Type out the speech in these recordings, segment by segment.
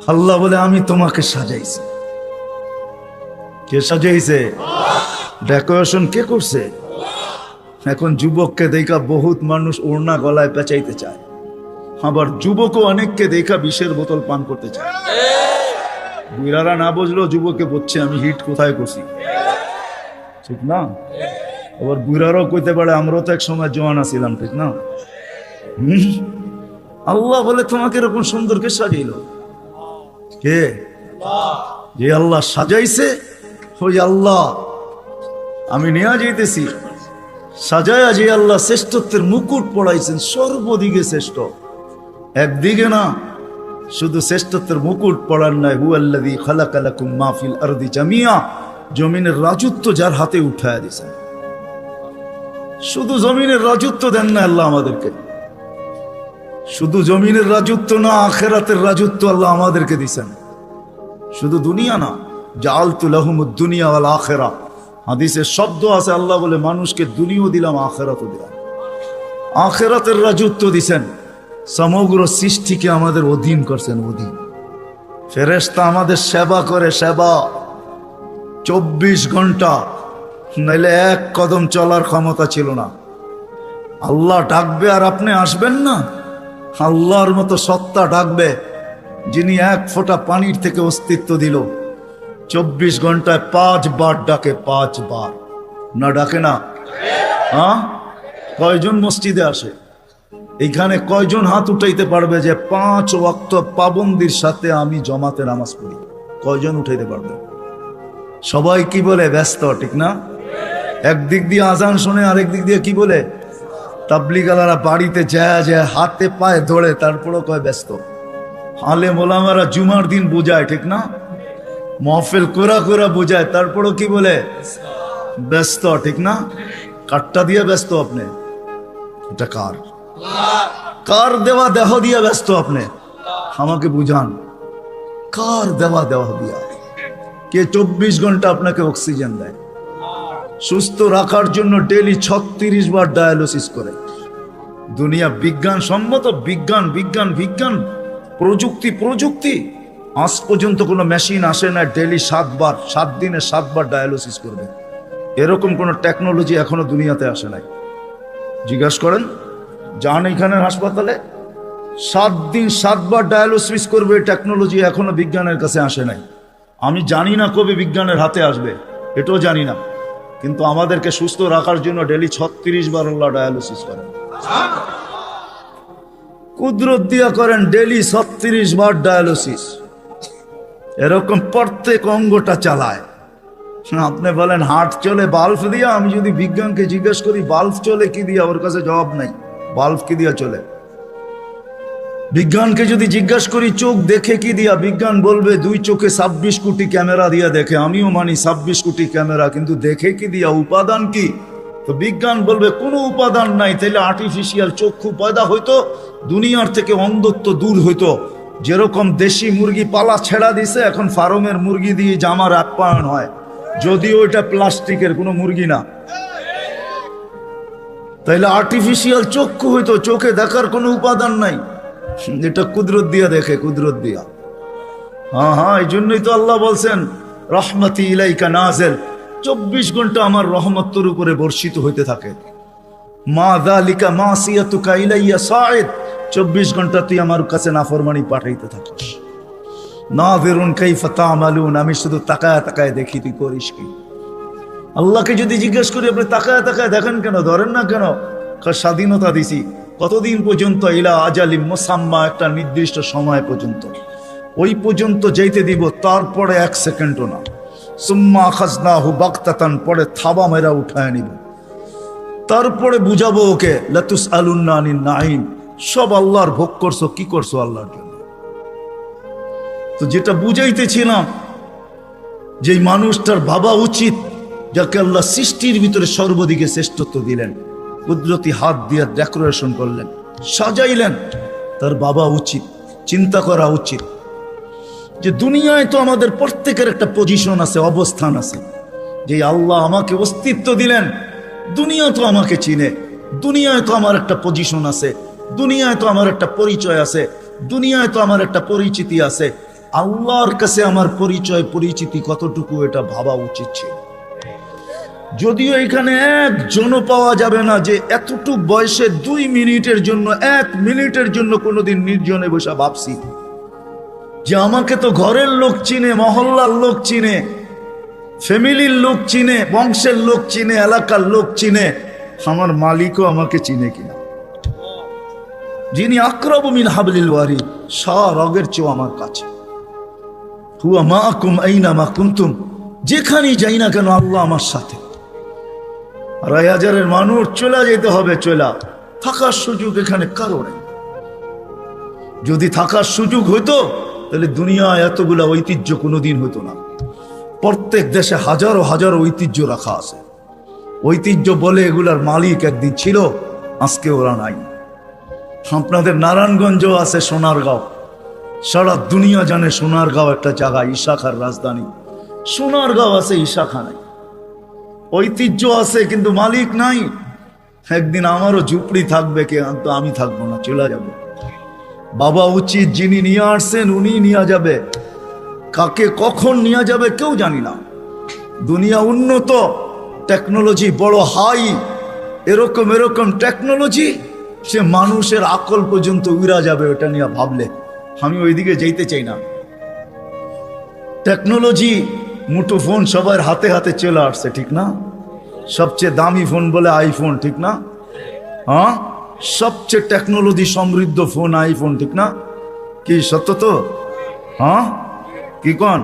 আল্লাহ বলে আমি তোমাকে সাজাইছি। কে সাজাইছে? ডেকোরেশন কে করছে? এখন যুবককে দেখা বহুত মানুষ ওড়না গলায় পেঁচাইতে চায়, আবার যুবকও অনেককে দেখা বিষের বোতল পান করতে চায়। বুড়ারা না বুঝলো যুবকে বলছে আমি হিট কোথায় করছি, ঠিক না? আবার বুড়ারাও কইতে পারে আমরাও তো এক সময় জওয়ান ছিলাম, ঠিক না? আল্লাহ বলে তোমাকে এরকম সুন্দর কে সাজাইল? কে? যে আল্লাহ সাজাইছে ওই আল্লাহ আমি নিয়ে যাইতেছি। সাজায়া যে আল্লাহ শ্রেষ্ঠত্বের মুকুট পড়াইছেন, সর্বদিকে শ্রেষ্ঠ, একদিকে না। শুধু শ্রেষ্ঠত্বের মুকুট পড়ার নাই, হুয়াল্লাযী খালাকা লাকুম মা ফিল আরদি জামিয়া, জমিনের রাজত্ব যার হাতে উঠায়া দিয়েছেন। শুধু জমিনের রাজত্ব দেন না আল্লাহ আমাদেরকে, শুধু জমিনের রাজত্ব না, আখিরাতের রাজত্ব আল্লাহ আমাদেরকে দিয়েছেন। শুধু দুনিয়া না, জাআলতু লাহুমুদ দুনিয়া ওয়াল আখিরা, হাদিসে শব্দ আছে আল্লাহ বলে মানুষকে দুনিয়াও দিলাম আখিরাতও দিলাম। আখিরাতের রাজত্ব দিয়েছেন, সমগ্র সৃষ্টিকে আমাদের অধীন করছেন, অধীন। ফেরেশতা আমাদের সেবা করে, সেবা 24 ঘন্টা, নাইলে এক কদম চলার ক্ষমতা ছিল না। আল্লাহ ডাকবে আর আপনি আসবেন না? আল্লাহর মতো সত্তা ডাকবে যিনি এক ফোঁটা পানির থেকে অস্তিত্ব দিল, 24 ঘন্টায় 5 বার ডাকে, 5 বার। না ডাকে না? হ্যাঁ, কয়জন মসজিদে আসে? এইখানে কয়জন হাত উঠাইতে পারবে যে 5 ওয়াক্ত পাবন্দির সাথে আমি জমাতে নামাজ পড়ি? কয়জন উঠাইতে পারবে? সবাই কি বলে? ব্যস্ত, ঠিক না? একদিক দিয়ে আজান শুনে, আরেক দিক দিয়ে কি বলে? তাবলিগালারা বাড়িতে যায় যায় হাতে পায়ে ধরে, তারপরও কয় ব্যস্ত। আলেম ওলামারা জুমার দিন বোঝায়, ঠিক না? মহফিল কোরা কোরা বোঝায়, তারপরও কি বলে? ব্যস্ত, ঠিক না? কাটটা দিয়ে ব্যস্ত আপনি? এটা কার? কার দেওয়া দেহ দিয়া ব্যস্ত আপনি? আমাকে বুঝান, কার দেওয়া দেহ দিয়া? কে 24 ঘন্টা আপনাকে অক্সিজেন দেয়? সুস্থ রাখার জন্য ডেইলি 36 বার ডায়ালিসিস করে। দুনিয়া বিজ্ঞান সম্মত, বিজ্ঞান বিজ্ঞান বিজ্ঞান, প্রযুক্তি প্রযুক্তি, আজ পর্যন্ত কোনো মেশিন আসে না ডেইলি 7 বার, 7 দিনে 7 বার ডায়ালিসিস করবে। এরকম কোনো টেকনোলজি এখনো দুনিয়াতে আসে নাই। জিজ্ঞাসা করেন, যান এখানের হাসপাতালে, 7 দিন 7 বার ডায়ালিসিস করবে, টেকনোলজি এখনো বিজ্ঞানের কাছে আসে নাই। আমি জানি না কবে বিজ্ঞানের হাতে আসবে, এটাও জানি না, কিন্তু আমাদেরকে সুস্থ রাখার জন্য ডেইলি 36 বার আল্লাহ ডায়ালিসিস করেন। কুদরত দিয়া করেন ডেইলি 36 বার ডায়ালিসিস। এরকম প্রত্যেক অঙ্গটা চালায়। আপনি বলেন হার্ট চলে বাল্ব দিয়া, আমি যদি বিজ্ঞানকে জিজ্ঞেস করি বাল্ব চলে কি দিয়া, ওর কাছে জবাব নাই। বাল্ব কি দিয়া চলে? বিজ্ঞানকে যদি জিজ্ঞেস করি চোখ দেখে কি দিয়া, বিজ্ঞান বলবে 2 চোখে 26 কোটি ক্যামেরা দিয়া দেখে। আমিও মানি 26 কোটি ক্যামেরা, কিন্তু দেখে কি দিয়া? উপাদান কি? তো বিজ্ঞান বলবে কোনো উপাদান নাই। তাইলে আর্টিফিশিয়াল চক্ষু পয়দা হইতো, দুনিয়ার থেকে অন্ধত্ব দূর হইতো। যেরকম দেশি মুরগি পালা ছেড়া দিছে, এখন ফার্মের মুরগি দিয়ে জামার আপ্যায়ন হয়, যদিও এটা প্লাস্টিকের কোনো মুরগি না। তাইলে আর্টিফিশিয়াল চক্ষু হইতো, চোখে দেখার কোনো উপাদান নাই। এটা কুদরত দিয়া দেখে, কুদরত দিয়া। হ্যাঁ হ্যাঁ, এই জন্যই তো আল্লাহ বলছেন রহমতি ইলাইকা নাযিল, 24 ঘন্টা আমার রহমত তোর উপরে বর্ষিত হইতে থাকে। মা যালিকা মাসিয়াতুকা ইলাইয়া সাঈদ, 24 ঘন্টা তুই আমার কাছে নাফরমানি পাঠাইতে থাকিস। নাযিরুন কাইফা তা'মালুন, আমি শুধু তাকায় তাকায় দেখি তুই করিস কি। আল্লাহকে যদি জিজ্ঞেস করি আপনি তাকায় তাকায় দেখেন কেন, ধরেন না কেন? স্বাধীনতা দিছি কতদিন পর্যন্ত? ইলা আজালিম মুসাম্মা, একটা নির্দিষ্ট সময় পর্যন্ত। ওই পর্যন্ত যাইতে দিব, তারপরে 1 সেকেন্ডও না। সুম্মা আখাযনাহু বাগতাতান, পরে থাবা মেরা উঠায় নিব। তারপরে বুঝাবো ওকে লাতুসআলুন্না আনিন নাঈম, সব আল্লাহর ভোগ করছো, কি করছো আল্লাহর জন্য। তো যেটা বুঝাইতেছিলাম, যে মানুষটার ভাবা উচিত যাকে আল্লাহ সৃষ্টির ভিতরে সর্বদিকে শ্রেষ্ঠত্ব দিলেন, কুদরতি হাত দিয়ে ডেকোরেশন করলেন, সাজাইলেন, তার ভাবা উচিত, চিন্তা করা উচিত যে দুনিয়ায় তো আমাদের প্রত্যেকের একটা পজিশন আছে, অবস্থান আছে। যে আল্লাহ আমাকে অস্তিত্ব দিলেন, দুনিয়া তো আমাকে চিনে, দুনিয়ায় তো আমার একটা পজিশন আছে, দুনিয়ায় তো আমার একটা পরিচয় আছে, দুনিয়ায় তো আমার একটা পরিচিতি আছে। আল্লাহর কাছে আমার পরিচয় পরিচিতি কতটুকু এটা ভাবা উচিত ছিল। যদিও এখানে একজনও পাওয়া যাবে না যে এতটুকু বয়সে 2 মিনিটের জন্য 1 মিনিটের জন্য কোনোদিন নির্জনে বসে ভাবছি যে আমাকে তো ঘরের লোক চিনে, মহল্লার লোক চিনে, ফ্যামিলির লোক চিনে, বংশের লোক চিনে, এলাকার লোক চিনে, আমার মালিকও আমাকে চিনে কিনা। যিনি আকরাবু মিন হাবলিল ওয়ারিদ, রগের চেয়েও আমার কাছে। হুয়া মাআকুম আইনা মা কুনতুম, যেখানেই যাই না কেন আল্লাহ আমার সাথে। 2,500 মানুষ চলে যেতে হবে, চলা থাকার সুযোগ এখানে কারো নেই। যদি থাকার সুযোগ হইতো তাহলে দুনিয়ায় এতগুলা ঐতিহ্য কোনোদিন হইতো না। প্রত্যেক দেশে হাজারো হাজারো ঐতিহ্য রাখা আছে। ঐতিহ্য বলে এগুলার মালিক একদিন ছিল, আজকে ওরা নাই। আপনাদের নারায়ণগঞ্জ আছে, সোনারগাঁও, সারা দুনিয়া জানে সোনারগাঁও একটা জায়গা, ঈশাখার রাজধানী। সোনারগাঁও আছে, ঈশাখা নাই। ঐতিহ্য আছে কিন্তু মালিক নাই। একদিন আমারও ঝুপড়ি থাকবে, কিন্তু আমি থাকবো না, চলে যাব। বাবা উচিত, যিনি নিয়ে আসছেন উনি নিয়ে যাবে, কাকে কখন নিয়ে যাবে কেউ জানি না। দুনিয়া উন্নত, টেকনোলজি বড় হাই, এরকম এরকম টেকনোলজি, সে মানুষের আকল পর্যন্ত উড়া যাবে ওটা নিয়ে ভাবলে। আমি ওইদিকে যেতে চাই না। টেকনোলজি, মুঠো ফোন সবার হাতে হাতে চলে আসছে, ঠিক না? সবচেয়ে দামি ফোন বলে আইফোন, ঠিক না? হ্যাঁ, সবচেয়ে টেকনোলজি সমৃদ্ধ ফোন আইফোন, ঠিক না? কি সত্য তো? হ্যাঁ, কি কন?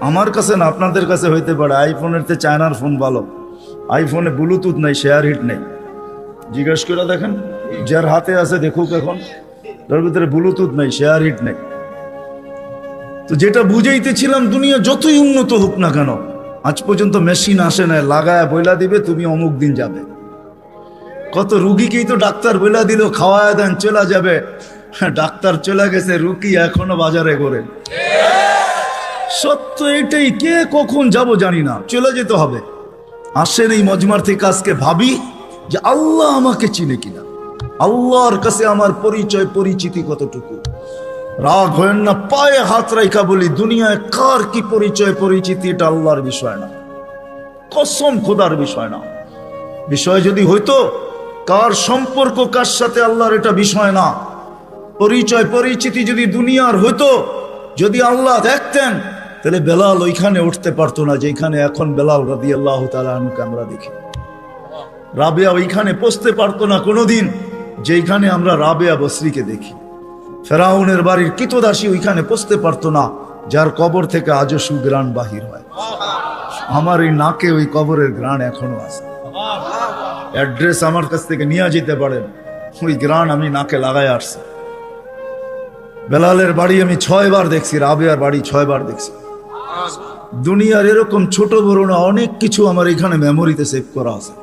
আমার কাছে না, আপনাদের কাছে হইতে পারে। আইফোনের চেয়ে চায়নার ফোন ভালো। আইফোনে ব্লুটুথ নাই, শেয়ার হিট নেই। জিজ্ঞেস করে দেখেন, যার হাতে আছে দেখুক, এখন তার ভিতরে ব্লুটুথ নাই, শেয়ার হিট নেই। তো যেটা বুঝাইতেছিলাম, দুনিয়া যতই উন্নত হোক না কেন, আজ পর্যন্ত মেশিন আসে না লাগায় বইলা দিবে তুমি অমুক দিন যাবে। কত রুগীকেই তো ডাক্তার বইলা দিল খাওয়ায় দেন চলে যাবে। ডাক্তার চলে গেছে, রুগী এখনো বাজারে ঘোরে। সত্য এটাই, কে কখন যাব জানি না, চলে যেতে হবে। আসেন এই মজমার থেকে আজকে ভাবি যে আল্লাহ আমাকে চিনে কিনা, আল্লাহর কাছে আমার পরিচয় পরিচিতি কতটুকু। রাগ হয়েন না, পায়ে হাত রাইখা বলি, দুনিয়ায় কার কি পরিচয় পরিচিতি এটা আল্লাহর বিষয় না, কসম খোদার বিষয় না। বিষয় যদি হইতো, কার সম্পর্ক কার সাথে আল্লাহর, এটা বিষয় না। পরিচয় পরিচিতি যদি দুনিয়ার হইতো, যদি আল্লাহ দেখতেন, তাহলে বেলাল ওইখানে উঠতে পারতো না যেখানে এখন বেলাল রাদিয়াল্লাহু তাআলা আনহুকে আমরা দেখি। রাবেয়া ওইখানে পৌঁছতে পারতো না কোনোদিন যেখানে আমরা রাবেয়া বসরিকে দেখি। ফেরাউনের বাড়ির কিতদাসী ওইখানে পৌঁছতে পারতো না যার কবর থেকে আজও সুগ্রাণ বাহির হয়। আমার এই নাকে ওই কবরের গ্রাণ এখনো আছে। অ্যাড্রেস আমার কাছ থেকে নিয়ে যেতে পারেন, ওই গ্রাণ আমি নাকে লাগায় আসছি। বেলালের বাড়ি আমি 6 বার দেখছি, রাবেয়ার বাড়ি 6 বার দেখছি। দুনিয়ার এরকম ছোট বড় না অনেক কিছু আমার এখানে মেমোরিতে সেভ করা আছে।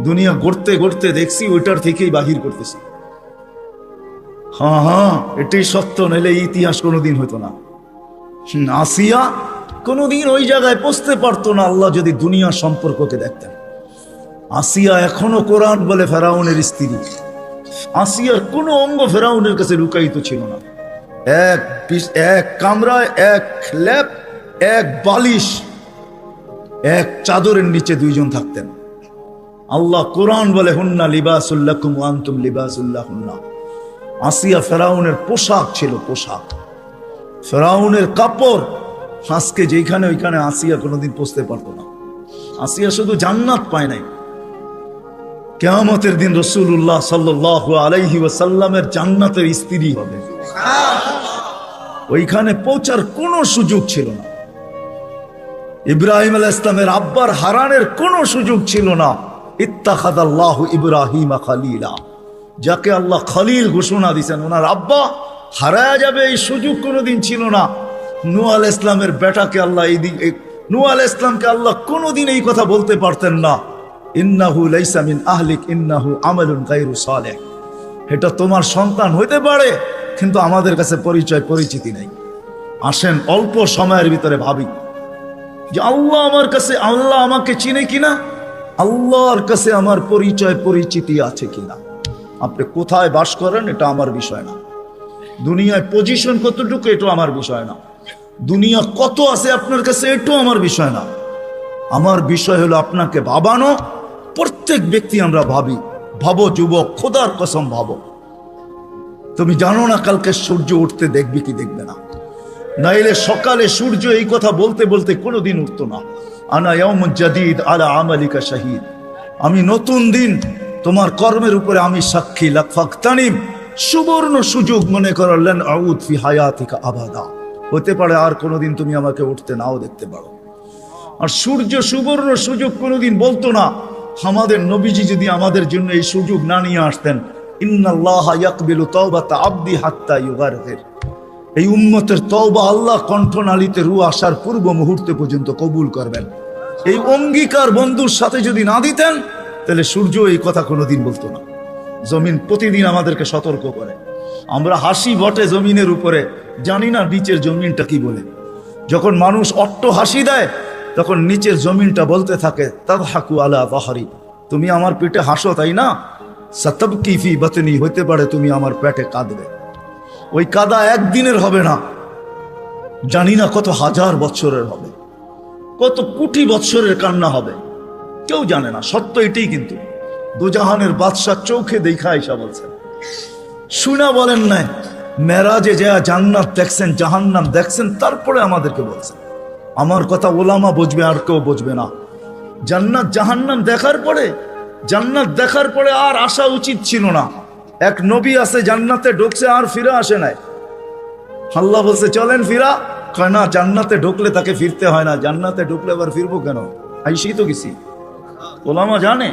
দুনিয়া গড়তে গড়তে দেখছি, ওইটার থেকেই বাহির করতেছি। হ্যাঁ, এটাই সত্য, নাইলে ইতিহাস কোনোদিন হতো না। আসিয়া কোনোদিন ওই জায়গায় পৌঁছতে পারতো না আল্লাহ যদি দুনিয়ার সম্পর্ককে দেখতেন। আসিয়া এখনো কোরআন বলে ফেরাউনের স্ত্রী। আসিয়ার কোনো অঙ্গ ফেরাউনের কাছে লুকায়িত ছিল না। এক কামরায়, এক ল্যাপ, এক বালিশ, এক চাদরের নিচে 2 জন থাকতেন। আল্লাহ কোরআন বলে, হুন্না লিবাসুল লাকুম ওয়া আনতুম লিবাসুল লাহুন্না। আসিয়া ফেরাউনের পোশাক ছিল, পোশাক, ফেরাউনের কাপড়। আজকে যেখানে ওইখানে আসিয়া কোনোদিন পৌঁছতে পারতো না। আসিয়া শুধু জান্নাত পায় নাই, কিয়ামতের দিন রাসূলুল্লাহ সাল্লাল্লাহু আলাইহি ওয়াসাল্লামের জান্নাতের স্ত্রী হবে। ওইখানে পৌঁছার কোনো সুযোগ ছিল না। ইব্রাহিম আলাইহিস সালামের আব্বার হারানের কোনো সুযোগ ছিল না। ইত্তাখাযাল্লাহু ইব্রাহিমা খলিলা, যাকে আল্লাহ খলিল ঘোষণা দিয়েছেন, ওনার আব্বা হারায়া যাবে এই সুযোগ কোনোদিন ছিল না। নূহ আলাইহিস সালামের বেটাকে আল্লাহ নূহ আলাইহিস সালামকে আল্লাহ কোনোদিন এই কথা বলতে পারতেন না, ইন্নাহু লাইসা মিন আহলিক ইন্নাহু আমালুন গায়রু সালেহ। এটা তোমার সন্তান হইতে পারে, কিন্তু আমাদের কাছে পরিচয় পরিচিতি নেই। আসেন অল্প সময়ের ভিতরে ভাবি যে আল্লাহ আমার কাছে, আল্লাহ আমাকে চিনে কিনা, আল্লাহর কাছে আমার পরিচয় পরিচিতি আছে কিনা। আপনি কোথায় বাস করেন এটা আমার বিষয় না, দুনিয়ায় পজিশন কতটুকু এটাও আমার বিষয় না, দুনিয়া কত আছে আপনার কাছে এটাও আমার বিষয় না। আমার বিষয় হলো আপনাকে ভাবানো। প্রত্যেক ব্যক্তি আমরা ভাবি, ভাবো যুবক, খোদার কসম ভাবো। তুমি জানো না কালকে সূর্য উঠতে দেখবে কি দেখবে না। নাইলে সকালে সূর্য এই কথা বলতে বলতে কোনোদিন উঠতো না, আনা ইয়াউমুন জাদীদ আলা আমালিকা শাহীদ, আমি নতুন দিন তোমার কর্মের উপরে আমি সাক্ষী। লাফাকতানিম, সুবর্ণ সুযোগ মনে করলেন, আউদ ফি হায়াতিকা আবাদা, হতে পারে আর কোনোদিন তুমি আমাকে উঠতে নাও দেখতে পারো। আর সূর্য সুবর্ণ সুযোগ কোনোদিন বলতো না। আমাদের নবীজি যদি আমাদের জন্য এই সুযোগ না নিয়ে আসতেন, ইন্নাল্লাহা ইয়াকবিলু তাওবাতা আবদি হাত্তা ইউগারগির, এই উম্মতের তওবা আল্লাহ কণ্ঠনালীতে রু আসার পূর্ব মুহূর্তে পর্যন্ত কবুল করবেন, এই অঙ্গীকার বন্ধুর সাথে যদি না দিতেন তাহলে সূর্য এই কথা কোনোদিন বলতো না। জমিন প্রতিদিন আমাদেরকে সতর্ক করে। আমরা হাসি বটে জমিনের উপরে, জানি না নিচের জমিনটা কি বলে। যখন মানুষ অট্ট হাসি দেয় তখন নিচের জমিনটা বলতে থাকে, তাদহাকু আলা যাহরি, তুমি আমার পেটে হাসো তাই না, সাতাবকি ফি বাতনি, হতে পারে তুমি আমার পেটে কাঁদবে। ওই কাদা একদিনের হবে না, জানি না কত হাজার বছরের হবে, কত কোটি বছরের কান্না হবে, কেউ জানে না। সত্য এটাই, কিন্তু দুজাহানের বাদশাহ চোখে দেখা এসা বলছেন, শুনা বলেন নাই, মেরাজে যা জান্নাত দেখছেন জাহান্নাম দেখছেন, তারপরে আমাদেরকে বলছেন। আমার কথা ওলামা বুঝবে, আর কেউ বুঝবে না। জান্নাত জাহান্নাম দেখার পরে, জান্নাত দেখার পরে আর আসা উচিত ছিল না। এক নবী আছে জান্নাতে ঢুকছে আর ফিরে আসে নাই। আল্লাহ বলছে চলেন ফিরা, কয় না, জান্নাতে ঢুকলে তাকে ফিরতে হয় না, জান্নাতে ঢুকলে আবার ফিরবো কেন, আইসি তো গেছি। ওলামা জানে,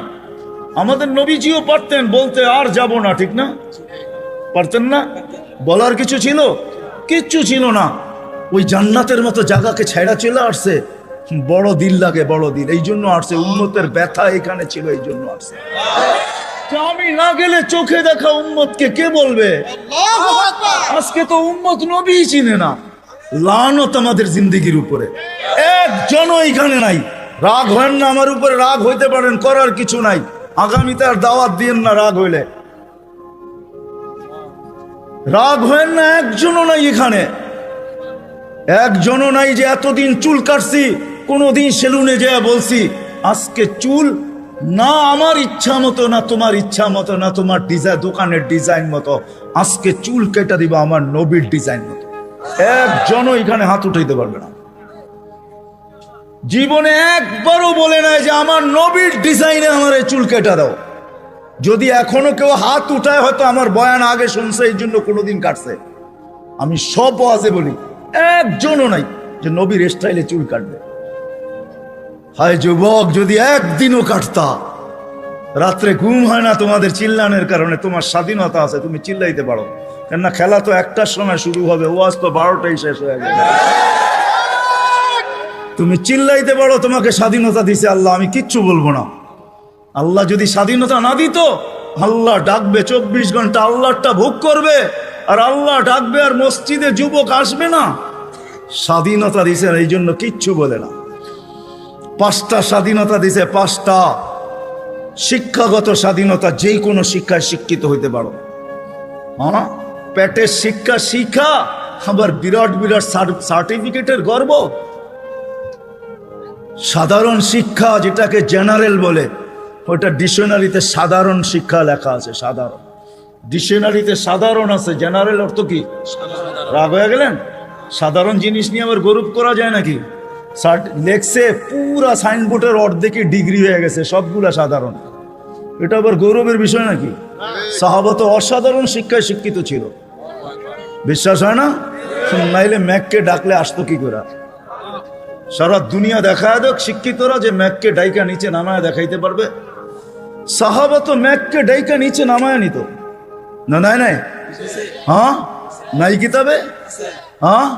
আমাদের নবীজিও পারতেন বলতে আর যাব না, ঠিক না? পারতেন না? বলার কিছু ছিল? কিচ্ছু ছিল না। ওই জান্নাতের মতো জায়গাকে ছেড়া চলে আসছে। বড় দিল লাগে, বড় দিল, এই জন্য আসছে। উম্মতের ব্যথা এখানে ছিল, এই জন্য আসছে। আমি না গেলে চোখে দেখা উম্মতকে কে বলবে? আজকে তো উম্মত নবী চিনে না। লানত আমাদের জিন্দেগির উপরে, একজনও এখানে নাই। রাগ হয় না আমার উপরে, রাগ হইতে পারেন, করার কিছু নাই। আগামীতে আর দাওয়াত দিয়েন না রাগ হইলে। রাগ হয় না, একজনও নাই এখানে, একজনও নাই যে এতদিন চুল কাটছি কোনদিন সেলুনে যেয়ে বলছি আজকে চুল না আমার ইচ্ছা মতো, না তোমার ইচ্ছা মতো, না তোমার ডিজাইন দোকানের ডিজাইন মতো, আজকে চুল কেটে দিবা আমার নবীর ডিজাইন মতো। একজনও এখানে হাত উঠাইতে পারবে না। জীবনে একবারও বলে নাই যে আমার নবীর ডিজাইনে আমার এই চুল কেটে দাও। যদি এখনো কেউ হাত উঠায়, হয়তো আমার বয়ান আগে শুনছে, এই জন্য কোনোদিন কাটছে। আমি সব ওয়াজে বলি, একজনও নাই যে নবীর স্টাইলে চুল কাটবে। হায় যুবক, যদি একদিনও কাটতা। রাত্রে ঘুম হয় না তোমাদের চিল্লানের কারণে। তোমার স্বাধীনতা আছে, তুমি চিল্লাইতে পারো, কেননা খেলা তো 1টার সময় শুরু হবে, ওয়াজ তো 12টায় শেষ হয়ে যাবে। তুমি চিল্লাইতে পারো, তোমাকে স্বাধীনতা দিছে আল্লাহ, আমি কিচ্ছু বলবো না। আল্লাহ যদি স্বাধীনতা না দিত, আল্লাহ ডাকবে 24 ঘন্টা, আল্লাহটা ভোগ করবে, আর আল্লাহ ডাকবে আর মসজিদে যুবক আসবে না। স্বাধীনতা দিছে, এই জন্য কিচ্ছু বলে না। 5টা স্বাধীনতা দিছে, 5টা। শিক্ষাগত স্বাধীনতা, যেই কোনো শিক্ষায় শিক্ষিত হইতে পারো। হ্যাঁ, পেটের শিক্ষা শিক্ষা, আবার বিরাট বিরাট সার্টিফিকেটের গর্ব। সাধারণ শিক্ষা, যেটাকে জেনারেল বলে, ওটা ডিকশনারিতে সাধারণ শিক্ষা লেখা আছে। সাধারণ ডিকশনারিতে সাধারণ আছে, জেনারেল অর্থ কি? রাগ হয়ে গেলেন? সাধারণ জিনিস নিয়ে আবার গৌরব করা যায় নাকি? লেখছে পুরা সাইনবোর্ডের অর্ধেকই ডিগ্রি হয়ে গেছে, সবগুলা সাধারণ। এটা আবার গৌরবের বিষয় নাকি? সাহাবা তো অসাধারণ শিক্ষায় শিক্ষিত ছিল, বিশ্বাস হয় না? নাইলে ম্যাককে ডাকলে আসতো কি করে? সারা দুনিয়া দেখায় দেখ শিক্ষিতরা যে ম্যাককে ডাইকা নিচে নামায় দেখাইতে পারবে। সাহাবা তো ম্যাককে ডাইকা নিচে নামায় নিত না? নাই নাই, হ্যাঁ নাই কিতাবে, হ্যাঁ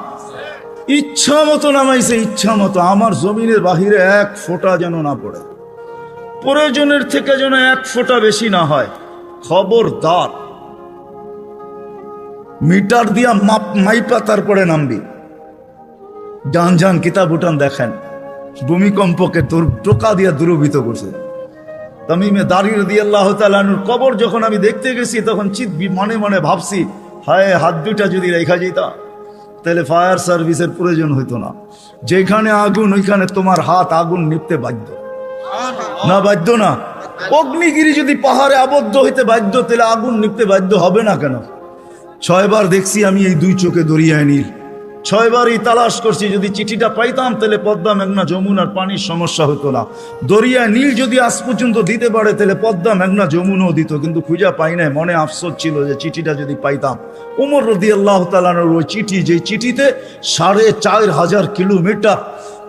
ইচ্ছা মতো নামাইছে, ইচ্ছা মতো। আমার জমিনের বাহিরে 1 ফোঁটা যেন না পড়ে, প্রয়োজনের থেকে যেন 1 ফোঁটা বেশি না হয়। খবরদার, মিটার দিয়া মাইপা তারপরে নামবি। ডান যান কিতাব উঠান দেখেন, ভূমিকম্পকে টোকা দিয়া দুরবিত করছে। তামিমে দাঁড়ি রাদিয়াল্লাহু তাআলা আনহুর কবর যখন আমি দেখতে গেছি, তখন মনে মনে ভাবছি হায়, হাত দুটা যদি রেখা যেতাম তাহলে ফায়ার সার্ভিসের প্রয়োজন হইতো না। যেখানে আগুন ওইখানে তোমার হাত আগুন নিপতে বাধ্য না, বাধ্য না? অগ্নিগিরি যদি পাহাড়ে আবদ্ধ হইতে বাধ্য, তাহলে আগুন নিপতে বাধ্য হবে না কেন? 6 বার দেখছি আমি এই 2 চোখে দরিয়ায় নীল, 6 বারই তালাশ করছি। যদি চিঠিটা পাইতাম তাহলে পদ্মা মেঘনা যমুনার পানির সমস্যা হতো না। দরিয়ায় নীল যদি আজ পর্যন্ত দিতে পারে তাহলে পদ্মা মেঘনা যমুনাও দিত, কিন্তু খুঁজা পাই নাই। মনে আফসোস ছিল যে চিঠিটা যদি পাইতাম। ওমর রাদিয়াল্লাহু তাআলার ওই চিঠি, যে চিঠিতে 4500 কিলোমিটার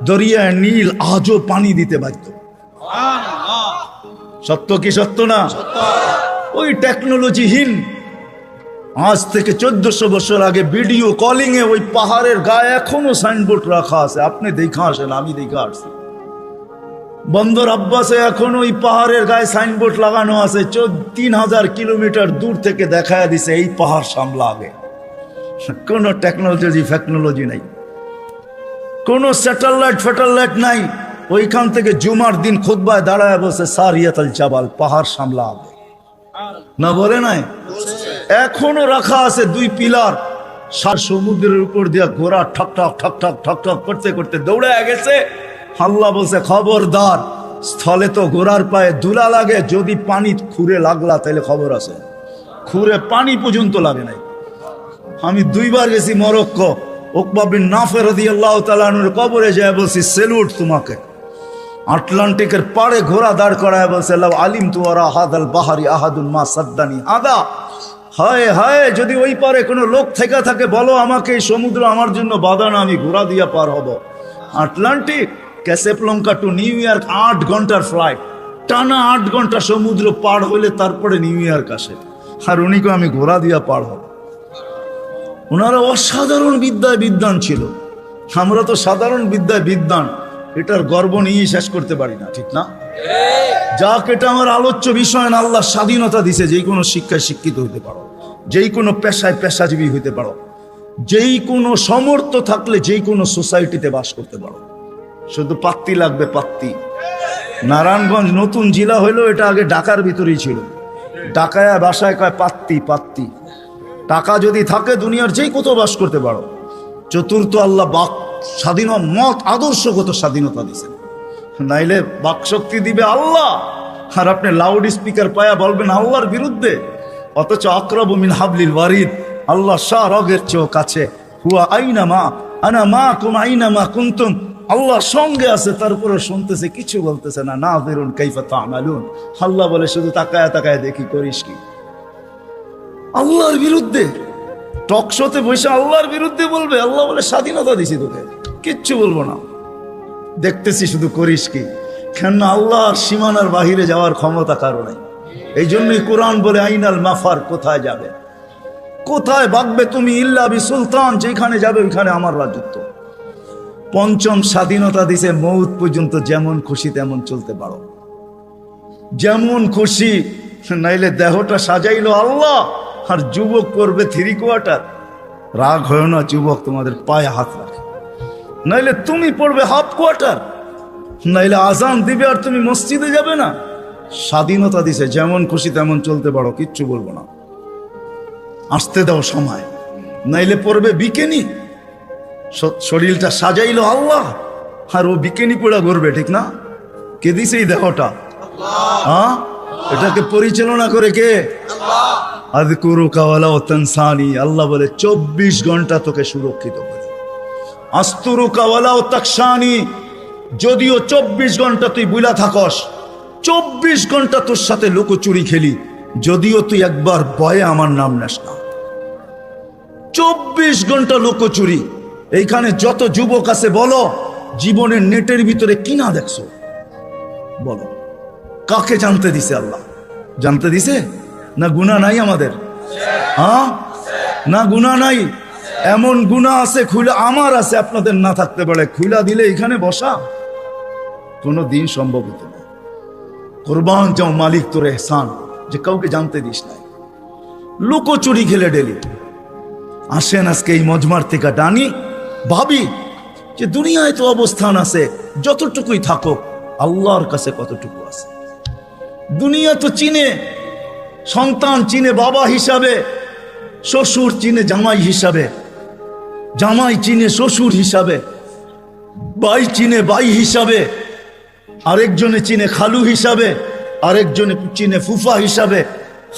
দরিয়ায় নীল আজও পানি দিতে বাধ্য। সত্য কি সত্য না? ওই টেকনোলজিহীন আজ থেকে 1400 বছর আগে ভিডিও কলিং এ ওই পাহাড়ের গায়ে এখনো সাইনবোর্ড রাখা আছে। আপনি দেখা আসেন, আমি দেখা আসছি। বন্দর আব্বাসে এখনো ওই পাহাড়ের গায়ে সাইনবোর্ড লাগানো আছে। 3000 কিলোমিটার দূর থেকে দেখায় দিছে এই পাহাড় সামলা আগে। কোনো টেকনোলজি নাই, কোনো স্যাটেলাইট নাই। ওইখান থেকে জুমার দিন খুতবায় দাঁড়ায় বসে সারিয়াতুল জাবাল, পাহাড় সামলা আগে না, বলে নাই? এখনো রাখা আছে 2 পিলার। সমুদ্রের উপর দিয়া ঘোড়া ঠক ঠক ঠক ঠক ঠক ঠক করতে করতে দৌড়ে গেছে। আল্লাহ বলছে, খবরদার, স্থলে তো ঘোড়ার পায়ে ধুলা লাগে, যদি পানি খুঁড়ে লাগলা তাহলে খবর আছে। খুঁড়ে পানি পর্যন্ত লাগে নাই। আমি 2 বার গেছি মরক্কো। উকবা বিন নাফে রাদিয়াল্লাহু তাআলা আনহুর কবরে যায় বলছি, সেলুট তোমাকে। আটলান্টিকের পাড়ে ঘোড়া দাঁড় করায় বলছে, লাউ আলিম তুয়ারা হাদাল বাহারি আহাদুন মা সাদ্দানি আদা। হায় হায়, যদি ওই পারে কোনো লোক থেকে থাকে বলো আমাকে, এই সমুদ্র আমার জন্য বাধা না, আমি ঘোড়া দিয়া পার হব। আটলান্টিক, ক্যাসেপ্লঙ্কা টু নিউ ইয়র্ক 8 ঘন্টার ফ্লাইট, টানা 8 ঘন্টা সমুদ্র পার হইলে তারপরে নিউ ইয়র্ক আসে। আর উনিকে আমি ঘোড়া দিয়া পার হব। ওনারা অসাধারণ বিদ্যায় বিদ্বান ছিল। আমরা তো সাধারণ বিদ্যায় বিদ্বান, এটার গর্ব নিয়ে শেষ করতে পারি না, ঠিক না? যাক, এটা আমার আলোচ্য বিষয় না। আল্লাহ স্বাধীনতা দিছে, যেই কোনো শিক্ষায় শিক্ষিত হইতে পারো, যেই কোনো পেশায় পেশাজীবী হইতে পারো, যেই কোনো সমর্থ থাকলে যেই কোনো সোসাইটিতে বাস করতে পারো। শুধু পাত্তি লাগবে, পাত্তি। নারায়ণগঞ্জ নতুন জেলা হইলো, এটা আগে ঢাকার ভিতরেই ছিল। ঢাকায় বাসায় কয় পাত্তি, পাত্তি। টাকা যদি থাকে দুনিয়ার যেই কোথাও বাস করতে পারো। চতুর্থ, আল্লাহ বাক স্বাধীন মত আদর্শগত স্বাধীনতা দিয়েছেন, নাইলে বাক শক্তি দিবে আল্লাহ। আর আপনি লাউড স্পিকার পায়া বলবেন আল্লাহর বিরুদ্ধে, অথচ আকরাবু মিন হাবলিল ওয়ারিদ, আল্লাহ শাহরগের চেয়েও কাছে। হুয়া আইনা মা আনা মা কুম আইনা মা কুনতুম, আল্লাহ সঙ্গে আছে, তারপরে শুনতেছে, কিছু বলতেছে না। নাযিরুন কাইফা তা'মালুন, আল্লাহ বলে শুধু তাকায় তাকায় দেখি করিস কি। আল্লাহর বিরুদ্ধে টক শোতে বসে আল্লাহর বিরুদ্ধে বলবে। আল্লাহ বলে স্বাধীনতা দিছি তোকে, কিচ্ছু বলবো না, দেখতেছি শুধু করিস কি। কেন? আল্লাহর সীমানার বাহিরে যাওয়ার ক্ষমতা কারো নাই। এই জন্যই কোরআন বলে আইনাল মাফার, কোথায় যাবে, কোথায় ভাগবে তুমি, ইল্লা বি সুলতান, যেখানে যাবে ওইখানে আমার রাজত্ব। পঞ্চম, স্বাধীনতা দিছে মৌত পর্যন্ত যেমন খুশি তেমন চলতে পারো, যেমন খুশি। নাইলে দেহটা সাজাইলো আল্লাহ, আর যুবক করবে 3 কোয়ার্টার। রাগ হয় না যুবক, তোমাদের পায়ে হাত রাখে। নাইলে তুমি পড়বে হাফ কোয়ার্টার, নাইলে আজান দিবে আর তুমি মসজিদে যাবে না। স্বাধীনতা দিছে, যেমন খুশি তেমন চলতে পারো, কিচ্ছু বলবো না, আসতে দাও সময়। নাইলে পড়বে বিকেনি। শরীরটা সাজাইলো আল্লাহ, আর ও বিকেনি পড়া ঘুরবে, ঠিক না? কে দিছে এই দেহটা? হ্যাঁ, এটাকে পরিচালনা করে কে? আযকুরুকা ওয়ালা তানসানি, আল্লাহ বলে 24 ঘন্টা তোকে সুরক্ষিত করে। আস্তুরুকা ওয়ালা তাকশানি, যদিও 24 ঘন্টা তুই বুইলা থাকস, 24 ঘন্টা তোর সাথে লুকোচুরি খেলি, যদিও তুই একবার ভয়ে আমার নাম নেস না। 24 ঘন্টা লুকোচুরি। এইখানে যত যুবক আছে বলো, জীবনের নেটের ভিতরে কি না দেখছো? বলো, কাকে জানতে দিছে আল্লাহ? জানতে দিছে না? গুনাহ নাই আমাদের? হ্যাঁ, না গুনাহ নাই? এমন গুনাহ আছে খুলে, আমার আছে, আপনাদের না থাকতে পারে। খুলা দিলে এখানে বসা কোনো দিন সম্ভব হতো না। কোরবান যাও মালিক তোর এহসান, যে কাউকে জানতে দিস নাই। লুকোচুরি খেলে ডেলি আসেন আজকে এই মজমার থেকে ডানি, ভাবি যে দুনিয়ায় তো অবস্থান আছে, যতটুকুই থাকো আল্লাহর কাছে কতটুকু আছে। দুনিয়া তো চিনে, সন্তান চিনে বাবা হিসাবে, শ্বশুর চিনে জামাই হিসাবে, জামাই চিনে শ্বশুর হিসাবে, ভাই চিনে ভাই হিসাবে, আরেকজনে চিনে খালু হিসাবে, আরেকজনে চিনে ফুফা হিসাবে,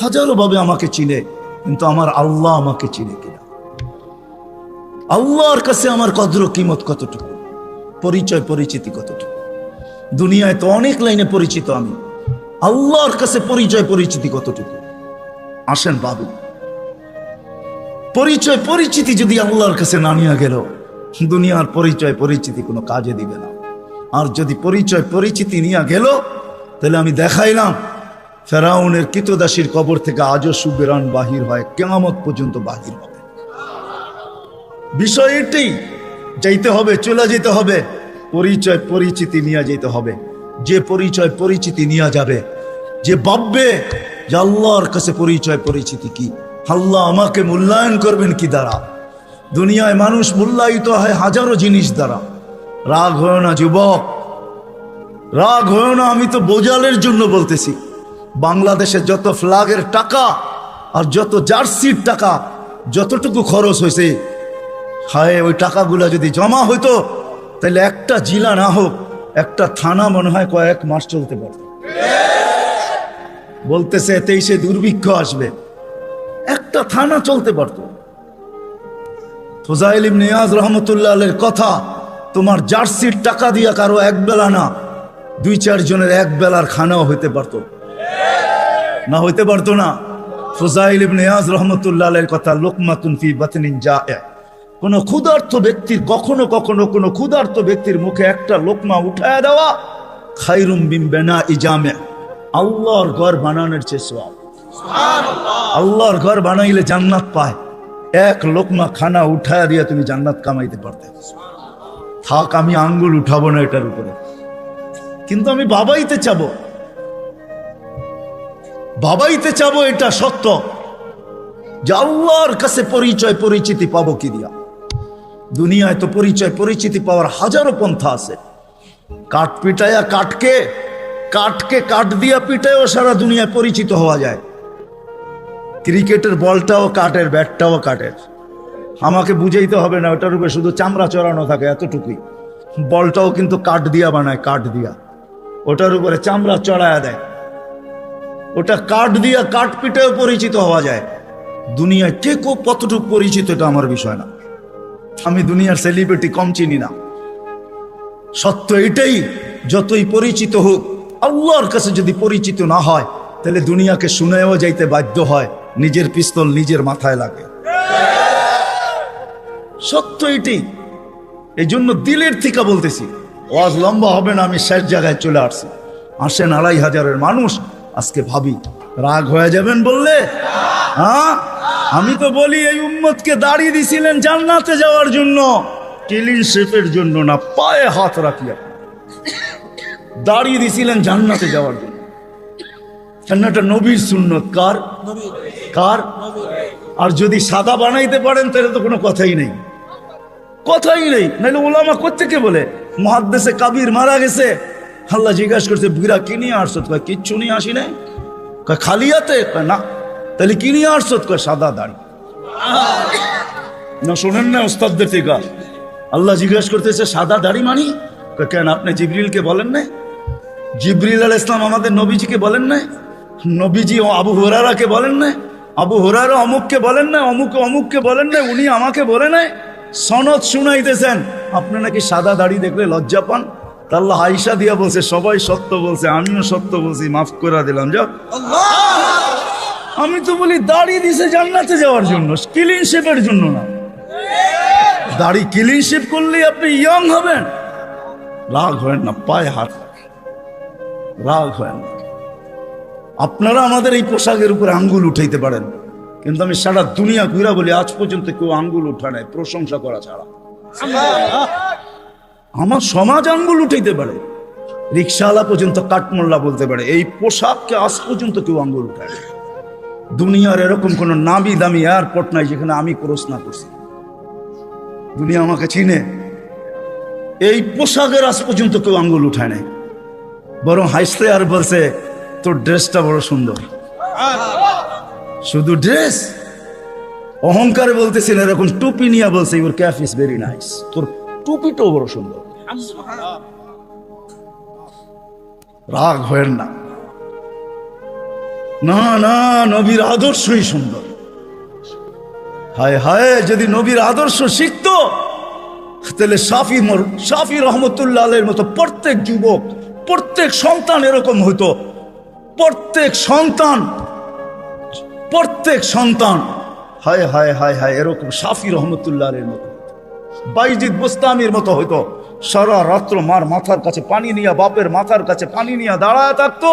হাজারো ভাবে আমাকে চিনে। কিন্তু আমার আল্লাহ আমাকে চিনে কিনা? আল্লাহর কাছে আমার কদর কিমত কতটুকু, পরিচয় পরিচিতি কতটুকু? দুনিয়ায় তো অনেক লাইনে পরিচিত আমি, আল্লাহর কাছে পরিচয় পরিচিতি কতটুকু? আসেন বাবু, পরিচয় পরিচিতি যদি আল্লাহর কাছে না নিয়ে গেল, দুনিয়ার পরিচয় পরিচিতি কোনো কাজে দিবে না। আর যদি পরিচয় পরিচিতি নিয়ে গেল, তাহলে আমি দেখাইলাম ফেরাউনের কৃতদাসীর কবর থেকে আজও সুবেরান বাহির হয়, কিয়ামত পর্যন্ত বাহির হবে। বিষয় এটাই, যাইতে হবে, চলে যেতে হবে, পরিচয় পরিচিতি নিয়ে যেতে হবে। যে পরিচয় পরিচিতি নিয়ে যাবে, যে ভাববে যে আল্লাহর কাছে পরিচয় পরিচিতি কি, আল্লাহ আমাকে মূল্যায়ন করবেন কি দ্বারা? দুনিয়ায় মানুষ মূল্যায়িত হয় হাজারো জিনিস দ্বারা। রাগ হয় না যুবক, রাগ হয় না। আমি তো বোঝালের জন্য বলতেছি, বাংলাদেশে যত ফ্ল্যাগের টাকা আর যত জার্সির টাকা যতটুকু খরচ হয়েছে, হায় ওই টাকাগুলো যদি জমা হইতো, তাহলে একটা জেলা না হোক, একটা থানা মনে হয় কয়েক মাস চলতে পারত। বলতেছে 23-এ দুর্ভিক্ষ আসবে, একটা থানা চলতে পারত। ফুজাইল ইবনে ইয়াজ রহমতুল্লাহ আলাইহির কথা, তোমার জার্সির টাকা দিয়া কারো এক বেলা না, 2-4 জনের এক বেলার খানাও হইতে পারত না? হইতে পারতো না? ফুজাইল ইবনে ইয়াজ রহমতুল্লাহ আলাইহির কথা, লুকমাতুন ফি বাতনিন জায়ে, কোন ক্ষুধার্ত ব্যক্তির, কখনো কখনো কোন ক্ষুধার্ত ব্যক্তির মুখে একটা লোকমা উঠায় দেওয়া খায়রুম মিন বিনাই জামে, আল্লাহর ঘর বানানোর চেয়ে সওয়াব। আল্লাহর ঘর বানাইলে জান্নাত পায়, এক লোকমা খানা উঠায় দিয়ে তুমি জান্নাত কামাইতে পারতে। থাক, আমি আঙ্গুল উঠাবো না এটার উপরে, কিন্তু আমি বাবাইতে চাবো, বাবাইতে চাবো। এটা সত্য যে আল্লাহর কাছে পরিচয় পরিচিতি পাবো কি দিয়া? দুনিয়ায় তো পরিচয় পরিচিতি পাওয়ার হাজারো পন্থা আছে। কাঠ পিটায়া কাঠকে, কাঠকে কাঠ দিয়া পিটায়ও সারা দুনিয়ায় পরিচিত হওয়া যায়। ক্রিকেটের বলটাও কাঠের, ব্যাটটাও কাঠের। আমাকে বুঝাইতে হবে না, ওটার উপরে শুধু চামড়া চড়ানো থাকে, এতটুকুই। বলটাও কিন্তু কাঠ দিয়া বানায়, কাঠ দিয়া, ওটার উপরে চামড়া চড়ায়া দেয়। ওটা কাঠ দিয়া কাঠ পিটায়ও পরিচিত হওয়া যায়। দুনিয়ায় কে কতটুকু পরিচিত এটা আমার বিষয় না। আমি দুনিয়ার সেলিব্রিটি কম চিনি না। সত্য এটাই, যতই পরিচিত হোক, আল্লাহর কাছে যদি পরিচিত না হয়, তাহলে দুনিয়াকে শুনেও যাইতে বাধ্য হয়, নিজের পিস্তল নিজের মাথায় লাগে। সত্য এটাই। এই জন্য দিলের থেকে বলতেছি, ওয়াজ লম্বা হবে না, আমি শেষ জায়গায় চলে আসছি। আসেন 2500-এর মানুষ, আজকে ভাবি রাগ হয়ে যাবেন বললে? হ্যাঁ, আমি তো বলি এই উম্মতকে দাড়ি দিছিলেন জান্নাতে যাওয়ার জন্য, ক্লিন শেপের জন্য না। পায়ে হাত রাখিয়া দাড়ি দিছিলেন জান্নাতে যাওয়ার জন্য। এটা নবীর সুন্নত। কার? কার? আর যদি সাদা বানাইতে পারেন তাহলে তো কোনো কথাই নেই, কথাই নেই। নাহলে ওলামা কোত্থেকে বলে মুহাদ্দিসে কাবির মারা গেছে, আল্লাহ জিজ্ঞাসা করছে বুড়া কি নিয়ে আসছো? কয় কিচ্ছু নিয়ে আসি নাই। কয় খালি হাতে? কয় না। তাহলে কি নিয়ে আসছো? কয় সাদা দাড়ি। না শোনেন না ওস্তাদদের থেকে? আল্লাহ জিজ্ঞাসা করতেছে সাদা দাড়ি মানি? কয় কেন, আপনি জিবরিলকে বলেন নাই? জিবরিল আলাইহিস সালাম আমাদের নবীজিকে বলেন নাই? নবীজি আবু হুরায়রাকে বলেন নাই? আবু হুরায়রা অমুককে বলেন নাই? অমুকে অমুককে বলেন নাই? উনি আমাকে বলে নাই? সনদ শুনাইতেছেন, আপনি নাকি সাদা দাড়ি দেখলে লজ্জা পান। আল্লাহ আয়েশা দিয়া বলছে সবাই সত্য বলছে, আমিও সত্য বলছি, মাফ করে দিলাম। যাও। আমি তো বলি দাড়ি দিছে জান্নাতে যাওয়ার জন্য, ক্লিন শেপের জন্য না। দাড়ি ক্লিন শেপ করলে আপনি ইয়ং হবেন। রাগ হয় না, পায়ে হাত রাগ হয় না। আপনারা আমাদের এই পোশাকের উপরে আঙ্গুল উঠাইতে পারেন, কিন্তু আমি সারা দুনিয়া ঘুরা বলি আজ পর্যন্ত কেউ আঙ্গুল উঠা নাই প্রশংসা করা ছাড়া। আমার সমাজ আঙ্গুল উঠাইতে পারে, রিক্সাওয়ালা পর্যন্ত কাঠমোল্লা বলতে পারে, এই পোশাককে আজ পর্যন্ত কেউ আঙ্গুল উঠায়। দুনিয়ার এরকম কোন নামি দামি এয়ারপোর্ট নাই যেখানে আমি ক্রস না করছি। দুনিয়া আমাকে চিনে। এই পোশাকের আজ পর্যন্ত কেউ আঙ্গুল উঠায় নাই, বরং হাসতে আর বলছে তোর ড্রেসটা বড় সুন্দর। শুধু ড্রেস, অহংকারে বলতেছেন, এরকম টুপি নিয়ে বলছে your cap is very nice, তোর টুপিটাও বড় সুন্দর। রাগ হয় না, না না, নবীর আদর্শই সুন্দর। হায় হায়, যদি নবীর আদর্শ শিখতো তাহলে শাফি রহমতুল্লাহ আলাইহির মতো প্রত্যেক যুবক, প্রত্যেক সন্তান এরকম হইতো। প্রত্যেক সন্তান হায় হায় হায় হায় এরকম শাফি রহমতুল্লাহ আলাইহির মতো, বাইজিদ বুস্তামির মতো হইতো। সারা রাত্র মার মাথার কাছে পানি নিয়ে, বাপের মাথার কাছে পানি নিয়ে দাঁড়ায় থাকতো,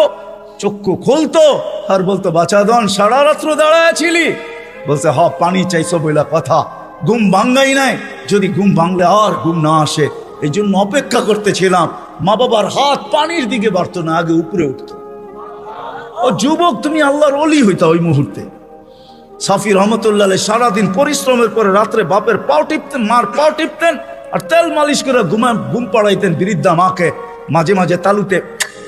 চক্ষু খুলতো আর বলতো, বাঁচা দন সারা রাত্র দাঁড়ায় ছিলি? বলছে, হ, পানি চাইছো বইলা কথা, ঘুম ভাঙ্গাই নাই। যদি ঘুম ভাঙলে আর ঘুম না আসে, এই জন্য অপেক্ষা করতেছিলাম। মা বাবার হাত পানির দিকে বাড়তো না, আগে উপরে উঠতো। ও যুবক, তুমি আল্লাহর ওলি হইতা ওই মুহূর্তে। শাফি রহমতুল্লাহ আলাইহি সারাদিন পরিশ্রমের পরে রাত্রে বাপের পাও টিপতেন, মার পাও টিপতেন, আর তেল মালিশ করে ঘুম পাড়াইতেন বৃদ্ধা মাকে। মাঝে মাঝে তালুতে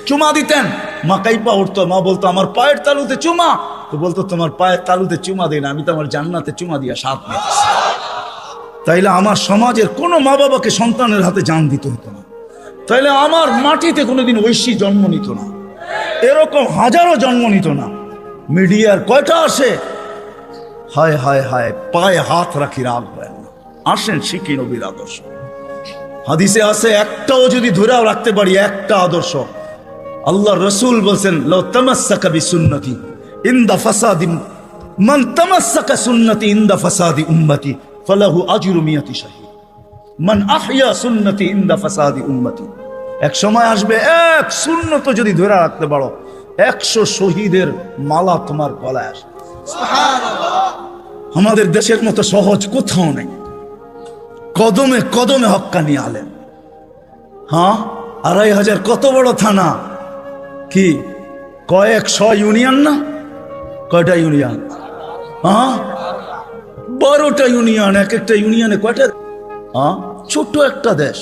চুমা দিতেন, মা কাইপা উঠতো। মা বলতো, আমার পায়ের তালুতে চুমা। তো বলতো, তোমার পায়ের তালুতে চুমা দিই না, আমি তো আমার জান্নাতে চুমা দিয়া সাথ নিতেছি। তাইলে আমার সমাজের কোনো মা বাবাকে সন্তানের হাতে জান দিতে হতো না। তাইলে আমার মাটিতে কোনোদিন ঐশী জন্ম নিত না, এরকম হাজারো জন্ম নিত না। মিডিয়ার কয়টা আসে, হায় হায় হায়, পায়ে হাত রাখি, রাগ হয় না। আসেন শিখি নবীর আদর্শ। হাদিসে আছে, একটাও যদি ধরেও রাখতে পারি, একটা আদর্শ, আল্লাহ রসুল বলছেন, লাউ তামাসসাকা বিসুন্নতি ইনদা ফাসাদি মান তামাসসাকা সুন্নতি ইনদা ফাসাদি উম্মতি ফালাহু আজরু মিয়াতি শাহীদ মান আহইয়া সুন্নতি ইনদা ফাসাদি উম্মতি। এক সময় আসবে, এক সুন্নত যদি ধরে রাখতে পারো, 100 শহীদের মালা তোমার গলায় আসবে। সুবহানাল্লাহ। আমাদের দেশের মতো সহজ কোথাও নেই। কদমে কদমে হক্কানি আলেম। হ্যাঁ, 2500 কত বড় থানা, কি কয়েকশ ইউনিয়ন না? কয়টা ইউনিয়ন? হ্যাঁ, 12টা ইউনিয়ন। এক একটা ইউনিয়নে কয়টা? হ্যাঁ, ছোট্ট একটা দেশ।